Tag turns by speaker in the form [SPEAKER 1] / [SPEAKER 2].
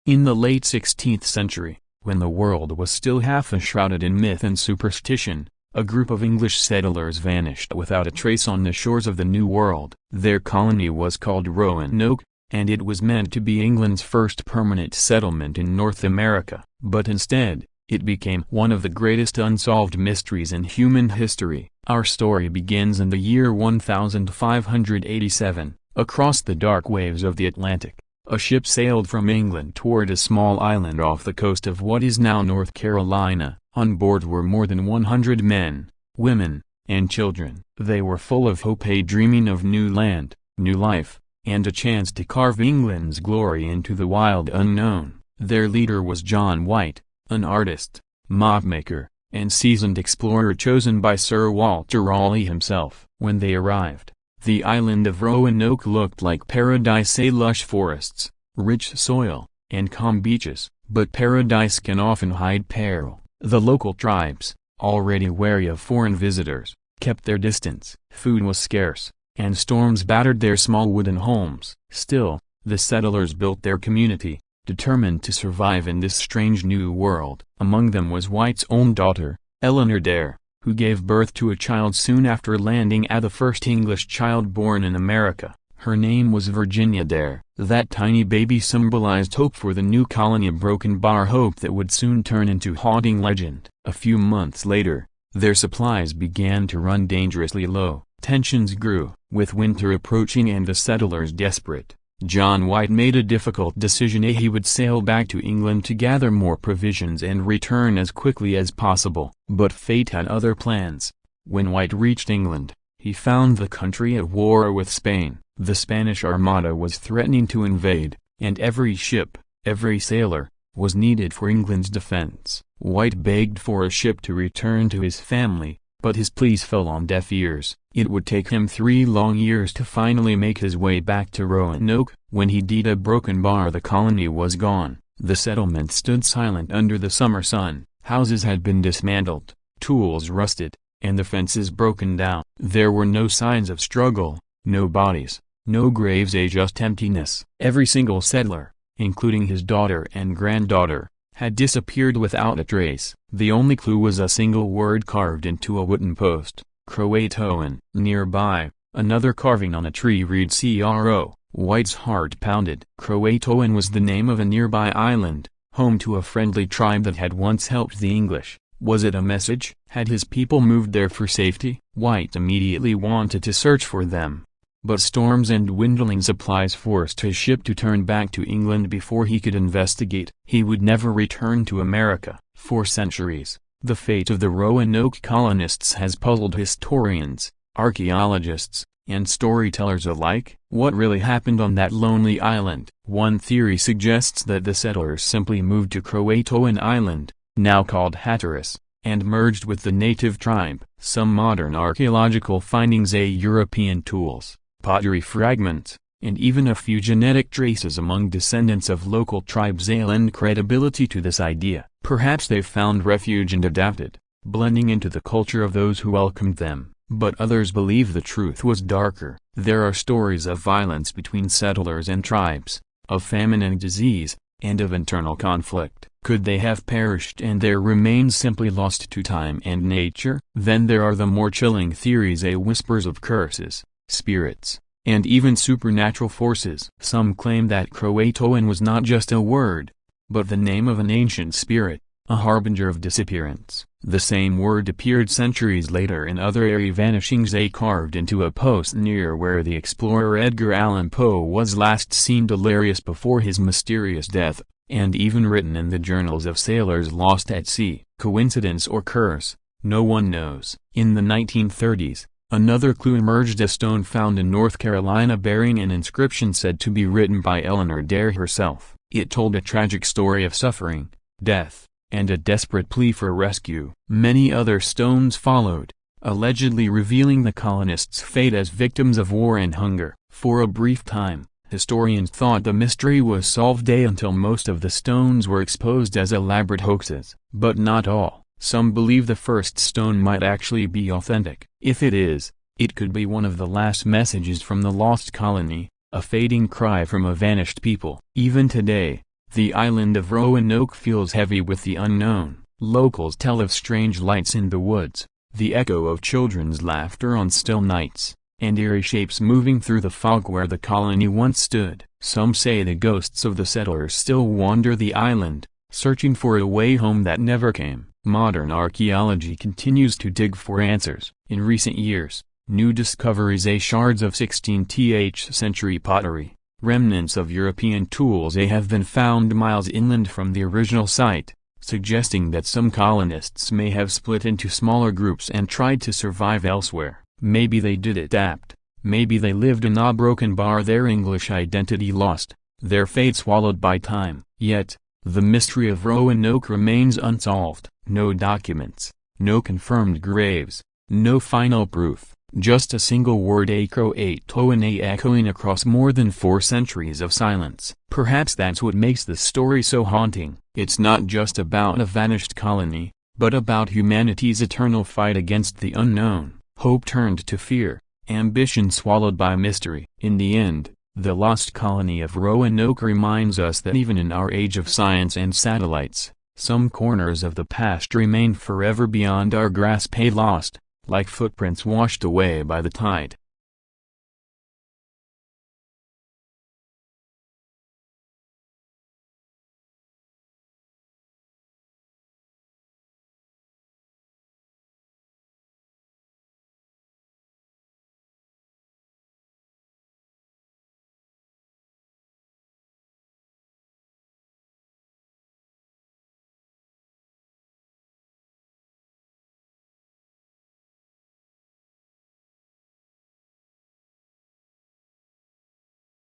[SPEAKER 1] In the late 16th century, when the world was still half enshrouded in myth and superstition, a group of English settlers vanished without a trace on the shores of the New World. Their colony was called Roanoke, and it was meant to be England's first permanent settlement in North America. But instead, it became one of the greatest unsolved mysteries in human history. Our story begins in the year 1587. Across the dark waves of the Atlantic, a ship sailed from England toward a small island off the coast of what is now North Carolina. On board were more than 100 men, women, and children. They were full of hope, dreaming of new land, new life, and a chance to carve England's glory into the wild unknown. Their leader was John White, an artist, mapmaker, and seasoned explorer chosen by Sir Walter Raleigh himself. When they arrived, the island of Roanoke looked like paradise: lush forests, rich soil, and calm beaches. But paradise can often hide peril. The local tribes, already wary of foreign visitors, kept their distance. Food was scarce, and storms battered their small wooden homes. Still, the settlers built their community, determined to survive in this strange new world. Among them was White's own daughter, Eleanor Dare, who gave birth to a child soon after landing as the first English child born in America. Her name was Virginia Dare. That tiny baby symbolized hope for the new colony, a broken bar hope that would soon turn into haunting legend. A few months later, their supplies began to run dangerously low. Tensions grew. With winter approaching and the settlers desperate, John White made a difficult decision. He would sail back to England to gather more provisions and return as quickly as possible. But fate had other plans. When White reached England, he found the country at war with Spain. The Spanish Armada was threatening to invade, and every ship, every sailor, was needed for England's defense. White begged for a ship to return to his family, but his pleas fell on deaf ears. It would take him 3 long years to finally make his way back to Roanoke. When he did a broken bar, the colony was gone. The settlement stood silent under the summer sun. Houses had been dismantled, tools rusted, and the fences broken down. There were no signs of struggle, no bodies, no graves, just emptiness. Every single settler, including his daughter and granddaughter, had disappeared without a trace. The only clue was a single word carved into a wooden post: Croatoan. Nearby, another carving on a tree read "Cro." White's heart pounded. Croatoan was the name of a nearby island, home to a friendly tribe that had once helped the English. Was it a message? Had his people moved there for safety? White immediately wanted to search for them. But storms and dwindling supplies forced his ship to turn back to England before he could investigate. He would never return to America. For centuries, the fate of the Roanoke colonists has puzzled historians, archaeologists, and storytellers alike. What really happened on that lonely island? One theory suggests that the settlers simply moved to Croatoan Island, now called Hatteras, and merged with the native tribe. Some modern archaeological findings, European tools, pottery fragments, and even a few genetic traces among descendants of local tribes lend credibility to this idea. Perhaps they found refuge and adapted, blending into the culture of those who welcomed them. But others believe the truth was darker. There are stories of violence between settlers and tribes, of famine and disease, and of internal conflict. Could they have perished and their remains simply lost to time and nature? Then there are the more chilling theories, whispers of curses, spirits, and even supernatural forces. Some claim that Croatoan was not just a word, but the name of an ancient spirit, a harbinger of disappearance. The same word appeared centuries later in other airy vanishings, carved into a post near where the explorer Edgar Allan Poe was last seen delirious before his mysterious death, and even written in the journals of sailors lost at sea. Coincidence or curse? No one knows. In the 1930s, another clue emerged: a stone found in North Carolina bearing an inscription said to be written by Eleanor Dare herself. It told a tragic story of suffering, death, and a desperate plea for rescue. Many other stones followed, allegedly revealing the colonists' fate as victims of war and hunger. For a brief time, historians thought the mystery was solved until most of the stones were exposed as elaborate hoaxes. But not all. Some believe the first stone might actually be authentic. If it is, it could be one of the last messages from the lost colony, a fading cry from a vanished people. Even today, The island of Roanoke feels heavy with the unknown. Locals tell of strange lights in the woods, the echo of children's laughter on still nights, and eerie shapes moving through the fog where the colony once stood. Some say the ghosts of the settlers still wander the island, searching for a way home that never came. Modern archaeology continues to dig for answers. In recent years, new discoveries shards of 16th century pottery, remnants of European tools have been found miles inland from the original site, suggesting that some colonists may have split into smaller groups and tried to survive elsewhere. Maybe they did adapt, maybe they lived in a broken bar, their English identity lost, their fate swallowed by time. Yet, the mystery of Roanoke remains unsolved. No documents, no confirmed graves, no final proof, just a single word, a Croatoan, echoing across more than 4 centuries of silence. Perhaps that's what makes the story so haunting. It's not just about a vanished colony, but about humanity's eternal fight against the unknown, hope turned to fear, ambition swallowed by mystery. In the end, the lost colony of Roanoke reminds us that even in our age of science and satellites, some corners of the past remain forever beyond our grasp, lost, like footprints washed away by the tide.